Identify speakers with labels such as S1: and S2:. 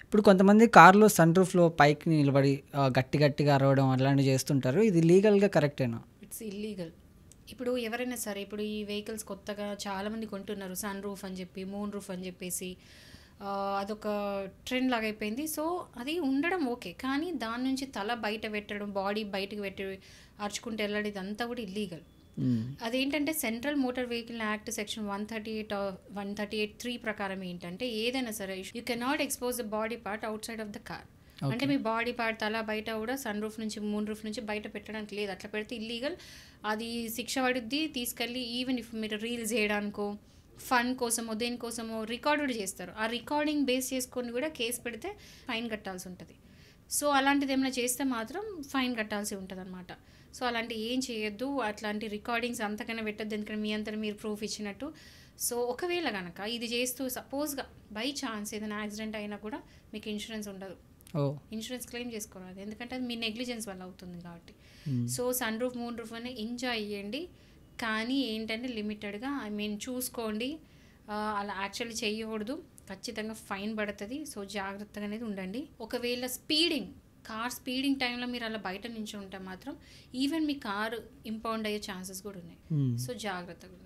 S1: ఇప్పుడు కొంతమంది కార్‌లో సన్ రూఫ్‌లో పైకి నిలబడి గట్టిగా అరవడం అలాంటివి చేస్తుంటారు. ఇది లీగల్‌గా కరెక్టేనా?
S2: It's illegal. ఇప్పుడు ఎవరైనా సరే ఇప్పుడు ఈ వెహికల్స్ కొత్తగా చాలామంది కొంటున్నారు. సన్ రూఫ్ అని చెప్పి, మూన్ రూఫ్ అని చెప్పేసి అదొక ట్రెండ్ లాగా అయిపోయింది. సో అది ఉండడం ఓకే. కానీ దాని నుంచి తల బయట పెట్టడం, బాడీ బయటకు పెట్టి అరుచుకుంటూ వెళ్ళడం ఇదంతా కూడా ఇల్లీగల్.
S1: హ్మ్.
S2: అదేంటంటే central motor vehicle act section 138(3) ప్రకారం ఏంటంటే ఏదైనా సరే you cannot expose the body part out side of the car. అంటే
S1: ఓకే.
S2: మీ బాడీ పార్ట్ తల బయట కూడా సన్ రూఫ్ నుంచి మూన్ రూఫ్ నుంచి బయట పెట్టడానికి లేదు. అట్లా పెడితే ఇల్లీగల్. అది శిక్ష పడుద్ది. తీసుకెళ్ళి ఈవెన్ ఇఫ్ మీరు రీల్స్ చేయడానికో ఫన్ కోసమో దేనికోసమో రికార్డు చేస్తారు. ఆ రికార్డింగ్ బేస్ చేసుకొని కూడా కేసు పెడితే ఫైన్ కట్టాల్సి ఉంటుంది. సో అలాంటిది ఏమైనా చేస్తే మాత్రం ఫైన్ కట్టాల్సి ఉంటుంది అనమాట. సో అలాంటి ఏం చేయొద్దు. అట్లాంటి రికార్డింగ్స్ అంతకన్నా పెట్టద్దు. ఎందుకంటే మీ అంతా మీరు ప్రూఫ్ ఇచ్చినట్టు. సో ఒకవేళ కనుక ఇది చేస్తూ సపోజ్గా బై ఛాన్స్ ఏదైనా యాక్సిడెంట్ అయినా కూడా మీకు ఇన్సూరెన్స్ ఉండదు.
S1: ఓహ్!
S2: ఇన్సూరెన్స్ క్లెయిమ్ చేసుకోవాలి. ఎందుకంటే అది మీ నెగ్లిజెన్స్ వల్ల అవుతుంది కాబట్టి.
S1: హ్మ్.
S2: So sunroof moonroof అని ఎంజాయ్ చేయండి. కానీ ఏంటంటే లిమిటెడ్గా చూసుకోండి. అలా యాక్చువల్లీ చేయకూడదు. ఖచ్చితంగా ఫైన్ పడుతుంది. సో జాగ్రత్తగా అనేది ఉండండి. ఒకవేళ కార్ స్పీడింగ్ టైంలో మీరు అలా బయట నుంచి ఉంటే మాత్రం ఈవెన్ మీ కారు ఇంపౌండ్ అయ్యే ఛాన్సెస్ కూడా ఉన్నాయి.
S1: హ్మ్.
S2: సో జాగ్రత్తగా ఉండండి.